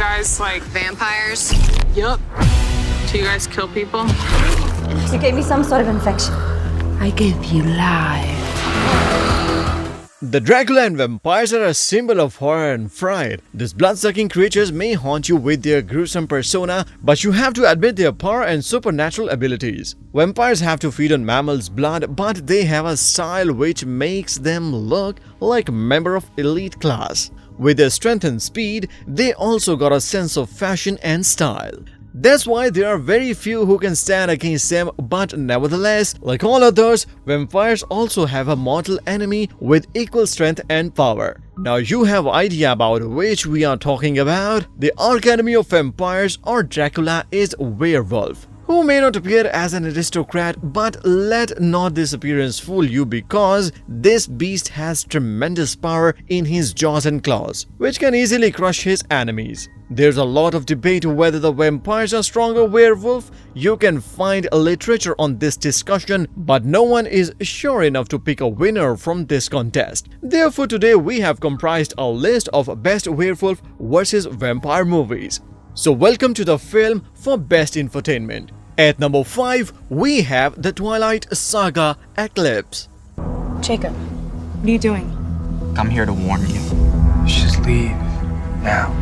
guys like vampires? Yup. Do you guys kill people? You gave me some sort of infection. I give you life. The Dracula and vampires are a symbol of horror and fright. These blood-sucking creatures may haunt you with their gruesome persona, but you have to admit their power and supernatural abilities. Vampires have to feed on mammals' blood, but they have a style which makes them look like a member of elite class. With their strength and speed, they also got a sense of fashion and style. That's why there are very few who can stand against them, but nevertheless, like all others, vampires also have a mortal enemy with equal strength and power. Now you have idea about which we are talking about. The archenemy of vampires or Dracula is Werewolf, who may not appear as an aristocrat, but let not this appearance fool you, because this beast has tremendous power in his jaws and claws, which can easily crush his enemies. There's a lot of debate whether the vampires are stronger werewolf. You can find literature on this discussion, but no one is sure enough to pick a winner from this contest. Therefore, today we have comprised a list of best werewolf versus vampire movies. So welcome to the film for best infotainment. At number 5, we have the Twilight Saga Eclipse. Jacob, what are you doing? I'm here to warn you. Just leave now.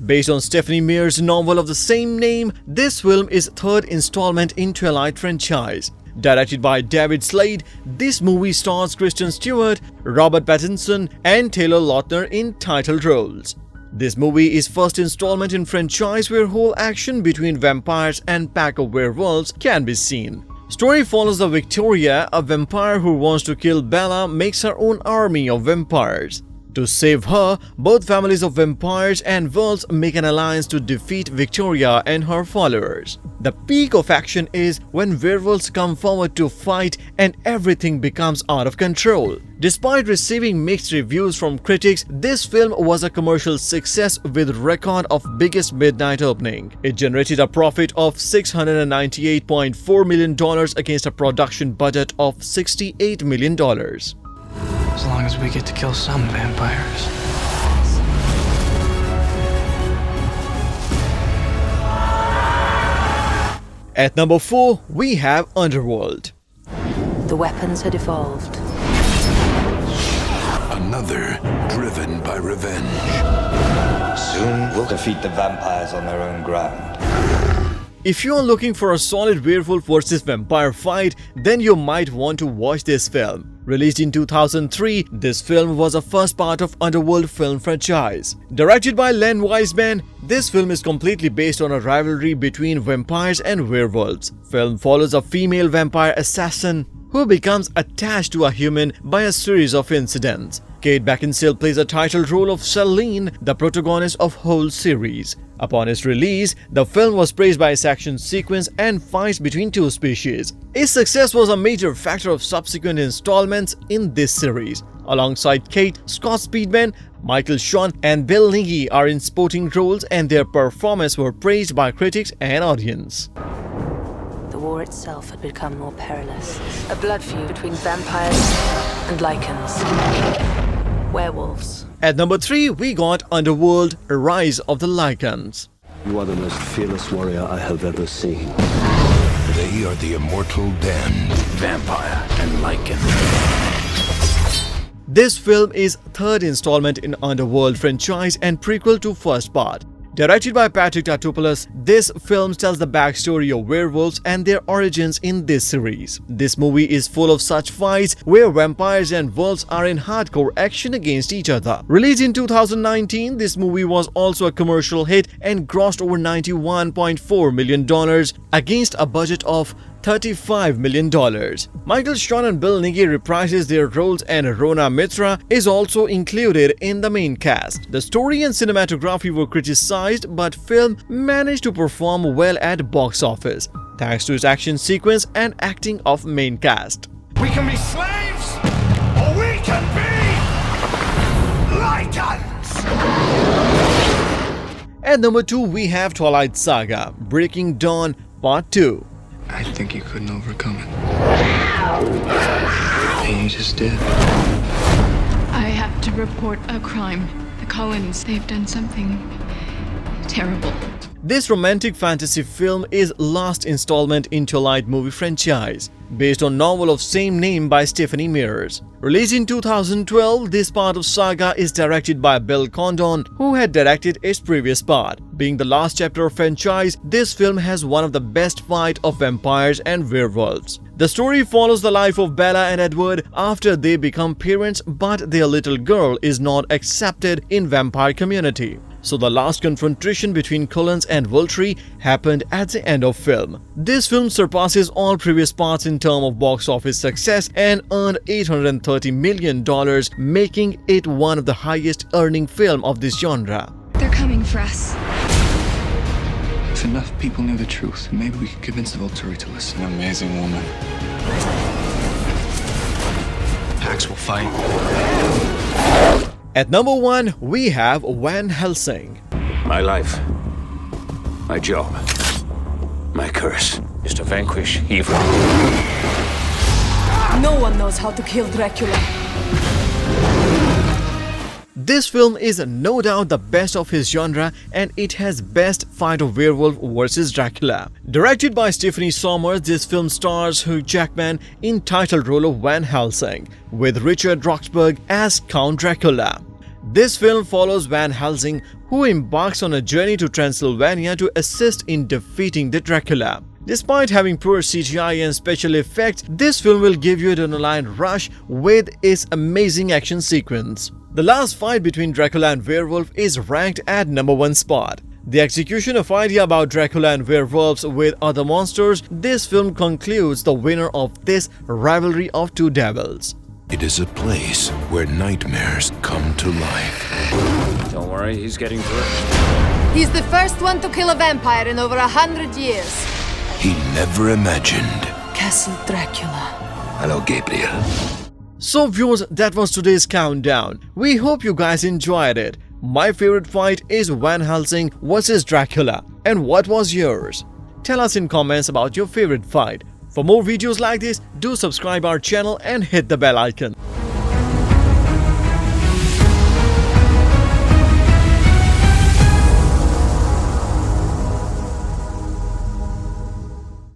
Based on Stephanie Meyer's novel of the same name, this film is third installment in Twilight franchise. Directed by David Slade, this movie stars Kristen Stewart, Robert Pattinson, and Taylor Lautner in title roles. This movie is first installment in franchise where whole action between vampires and pack of werewolves can be seen. Story follows the Victoria, a vampire who wants to kill Bella, makes her own army of vampires. To save her, both families of vampires and wolves make an alliance to defeat Victoria and her followers. The peak of action is when werewolves come forward to fight and everything becomes out of control. Despite receiving mixed reviews from critics, this film was a commercial success with record of biggest midnight opening. It generated a profit of $698.4 million against a production budget of $68 million. As long as we get to kill some vampires. At number 4, we have Underworld. The weapons had evolved. Another driven by revenge. Soon we'll defeat the vampires on their own ground. If you are looking for a solid werewolf versus vampire fight, then you might want to watch this film. Released in 2003, this film was the first part of Underworld film franchise. Directed by Len Wiseman, this film is completely based on a rivalry between vampires and werewolves. Film follows a female vampire assassin who becomes attached to a human by a series of incidents. Kate Beckinsale plays a title role of Selene, the protagonist of whole series. Upon its release, the film was praised by its action sequence and fights between two species. Its success was a major factor of subsequent installments in this series. Alongside Kate, Scott Speedman, Michael Sheen, and Bill Nighy are in supporting roles, and their performance were praised by critics and audience. The war itself had become more perilous. A blood feud between vampires and Lichens. Werewolves. At number 3, we got Underworld, Rise of the Lichens. You are the most fearless warrior I have ever seen. They are the immortal damned, vampire and lichen. This film is third installment in Underworld franchise and prequel to first part. Directed by Patrick Tatopoulos, this film tells the backstory of werewolves and their origins in this series. This movie is full of such fights where vampires and wolves are in hardcore action against each other. Released in 2019, this movie was also a commercial hit and grossed over $91.4 million against a budget of $35 million. Michael Sheen and Bill Nighy reprises their roles, and Rona Mitra is also included in the main cast. The story and cinematography were criticized, but film managed to perform well at box office, thanks to its action sequence and acting of main cast. We can be slaves, or we can be lichens. At number 2, we have Twilight Saga, Breaking Dawn Part 2. I think you couldn't overcome it. And you just did. I have to report a crime. The Cullens, they've done something terrible. This romantic fantasy film is last installment in Twilight movie franchise, based on novel of same name by Stephanie Mears. Released in 2012, this part of Saga is directed by Bill Condon, who had directed its previous part. Being the last chapter of franchise, this film has one of the best fight of vampires and werewolves. The story follows the life of Bella and Edward after they become parents, but their little girl is not accepted in vampire community. So the last confrontation between Cullens and Vulture happened at the end of film. This film surpasses all previous parts in terms of box office success and earned $830 million, making it one of the highest earning film of this genre. They're coming for us. If enough people knew the truth, maybe we could convince the Vulture to listen. An amazing woman. Pax will fight. At number 1, we have Van Helsing. My life, my job, my curse is to vanquish evil. No one knows how to kill Dracula. This film is no doubt the best of his genre, and it has best fight of werewolf versus Dracula. Directed by Stephanie Sommers, this film stars Hugh Jackman in title role of Van Helsing, with Richard Roxburgh as Count Dracula. This film follows Van Helsing, who embarks on a journey to Transylvania to assist in defeating the Dracula. Despite having poor CGI and special effects, this film will give you an adrenaline rush with its amazing action sequence. The last fight between Dracula and werewolf is ranked at number 1 spot. The execution of idea about Dracula and werewolves with other monsters, this film concludes the winner of this rivalry of two devils. It is a place where nightmares come to life. Don't worry, he's getting through it. He's the first one to kill a vampire in over 100 years. He never imagined. Castle Dracula. Hello, Gabriel. So viewers, that was today's countdown. We hope you guys enjoyed it. My favorite fight is Van Helsing versus Dracula. And what was yours? Tell us in comments about your favorite fight. For more videos like this, do subscribe our channel and hit the bell icon.